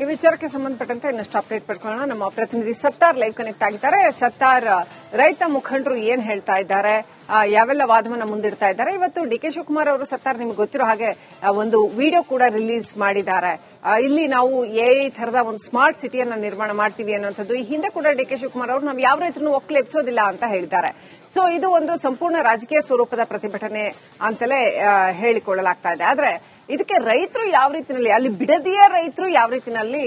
ಈ ವಿಚಾರಕ್ಕೆ ಸಂಬಂಧಪಟ್ಟಂತೆ ಇನ್ನಷ್ಟು ಅಪ್ಡೇಟ್ ಪಡ್ಕೊಳ್ಳೋಣ. ನಮ್ಮ ಪ್ರತಿನಿಧಿ ಸತ್ತಾರ್ ಲೈವ್ ಕನೆಕ್ಟ್ ಆಗಿದ್ದಾರೆ. ಸತ್ತಾರ್, ರೈತ ಮುಖಂಡರು ಏನ್ ಹೇಳ್ತಾ ಇದ್ದಾರೆ, ಯಾವೆಲ್ಲ ವಾದವನ್ನ ಮುಂದಿಡ್ತಾ ಇದ್ದಾರೆ? ಇವತ್ತು ಡಿ ಕೆ ಶಿವಕುಮಾರ್ ಅವರು ಸತ್ತಾರ್ ನಿಮ್ಗೆ ಗೊತ್ತಿರೋ ಹಾಗೆ ಒಂದು ವಿಡಿಯೋ ಕೂಡ ರಿಲೀಸ್ ಮಾಡಿದ್ದಾರೆ. ಇಲ್ಲಿ ನಾವು ತರದ ಒಂದು ಸ್ಮಾರ್ಟ್ ಸಿಟಿಯನ್ನ ನಿರ್ಮಾಣ ಮಾಡ್ತೀವಿ ಅನ್ನೋಂಥದ್ದು. ಈ ಹಿಂದೆ ಕೂಡ ಡಿ ಕೆ ಶಿವಕುಮಾರ್ ಅವರು ನಾವು ಯಾವ ರೈತರನ್ನು ಒಕ್ಕಲೆಬ್ಸೋದಿಲ್ಲ ಅಂತ ಹೇಳಿದ್ದಾರೆ. ಸೊ ಇದು ಒಂದು ಸಂಪೂರ್ಣ ರಾಜಕೀಯ ಸ್ವರೂಪದ ಪ್ರತಿಭಟನೆ ಅಂತಲೇ ಹೇಳಿಕೊಳ್ಳಲಾಗ್ತಾ ಇದೆ. ಆದ್ರೆ ಇದಕ್ಕೆ ರೈತರು ಯಾವ ರೀತಿಯಲ್ಲಿ, ಅಲ್ಲಿ ಬಿಡದಿಯ ರೈತರು ಯಾವ ರೀತಿಯಲ್ಲಿ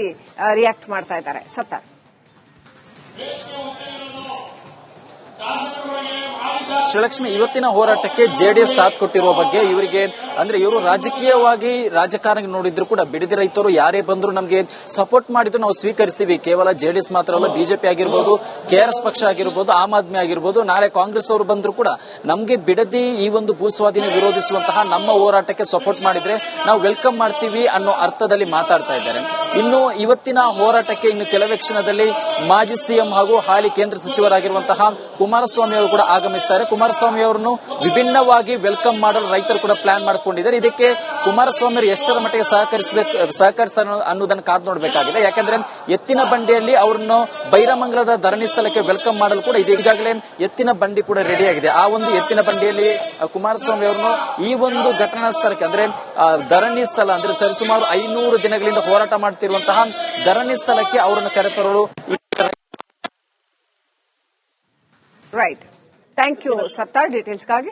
ರಿಯಾಕ್ಟ್ ಮಾಡ್ತಾ ಇದ್ದಾರೆ? ಸತ್ತಾರ್, ಶ್ರೀಲಕ್ಷ್ಮಿ, ಇವತ್ತಿನ ಹೋರಾಟಕ್ಕೆ ಜೆಡಿಎಸ್ ಸಾಥ್ ಕೊಟ್ಟಿರುವ ಬಗ್ಗೆ ಇವರಿಗೆ ಅಂದ್ರೆ ಇವರು ರಾಜಕೀಯವಾಗಿ ರಾಜಕಾರಣ ನೋಡಿದ್ರು ಕೂಡ ಬಿಡದಿ ರೈತರು ಯಾರೇ ಬಂದ್ರು ನಮಗೆ ಸಪೋರ್ಟ್ ಮಾಡಿದ್ರು ನಾವು ಸ್ವೀಕರಿಸ್ತೀವಿ. ಕೇವಲ ಜೆಡಿಎಸ್ ಮಾತ್ರ ಅಲ್ಲ, ಬಿಜೆಪಿ ಆಗಿರ್ಬೋದು, ಕೆಆರ್ಎಸ್ ಪಕ್ಷ ಆಗಿರ್ಬೋದು, ಆಮ್ ಆದ್ಮಿ ಆಗಿರ್ಬೋದು, ನಾಳೆ ಕಾಂಗ್ರೆಸ್ ಅವರು ಬಂದ್ರು ಕೂಡ ನಮಗೆ ಬಿಡದಿ ಈ ಒಂದು ಭೂಸ್ವಾಧೀನ ವಿರೋಧಿಸುವಂತಹ ನಮ್ಮ ಹೋರಾಟಕ್ಕೆ ಸಪೋರ್ಟ್ ಮಾಡಿದ್ರೆ ನಾವು ವೆಲ್ಕಮ್ ಮಾಡ್ತೀವಿ ಅನ್ನೋ ಅರ್ಥದಲ್ಲಿ ಮಾತಾಡ್ತಾ ಇದ್ದಾರೆ. ಇನ್ನು ಇವತ್ತಿನ ಹೋರಾಟಕ್ಕೆ ಇನ್ನು ಕೆಲವೇ ಕ್ಷಣದಲ್ಲಿ ಮಾಜಿ ಸಿಎಂ ಹಾಗೂ ಹಾಲಿ ಕೇಂದ್ರ ಸಚಿವರಾಗಿರುವಂತಹ ಕುಮಾರಸ್ವಾಮಿ ಅವರು ಕೂಡ ಆಗಮಿಸುತ್ತಾರೆ. ಕುಮಾರಸ್ವಾಮಿ ಅವರನ್ನು ವಿಭಿನ್ನವಾಗಿ ವೆಲ್ಕಮ್ ಮಾಡಲು ರೈತರು ಕೂಡ ಪ್ಲಾನ್ ಮಾಡಿಕೊಂಡಿದ್ದಾರೆ. ಇದಕ್ಕೆ ಕುಮಾರಸ್ವಾಮಿ ಅವರು ಎಷ್ಟರ ಮಟ್ಟಿಗೆ ಸಹಕರಿಸ್ತಾರೆ ಅನ್ನೋದನ್ನು ಕಾದು ನೋಡಬೇಕಾಗಿದೆ. ಯಾಕಂದ್ರೆ ಎತ್ತಿನ ಬಂಡಿಯಲ್ಲಿ ಅವರನ್ನು ಬೈರಮಂಗಲದ ಧರಣಿ ಸ್ಥಳಕ್ಕೆ ವೆಲ್ಕಮ್ ಮಾಡಲು ಕೂಡ ಈಗಾಗಲೇ ಎತ್ತಿನ ಬಂಡಿ ಕೂಡ ರೆಡಿ ಆಗಿದೆ. ಆ ಒಂದು ಎತ್ತಿನ ಬಂಡಿಯಲ್ಲಿ ಕುಮಾರಸ್ವಾಮಿ ಅವರನ್ನು ಈ ಒಂದು ಘಟನಾ ಸ್ಥಳಕ್ಕೆ ಅಂದ್ರೆ ಧರಣಿ ಸ್ಥಳ ಅಂದ್ರೆ ಸರಿಸುಮಾರು 500 ದಿನಗಳಿಂದ ಹೋರಾಟ ಮಾಡುತ್ತಿರುವಂತಹ ಧರಣಿ ಸ್ಥಳಕ್ಕೆ ಅವರನ್ನು ಕರೆತರಲು. Right, thank you Sattar ಡೀಟೇಲ್ಸ್ಗಾಗಿ.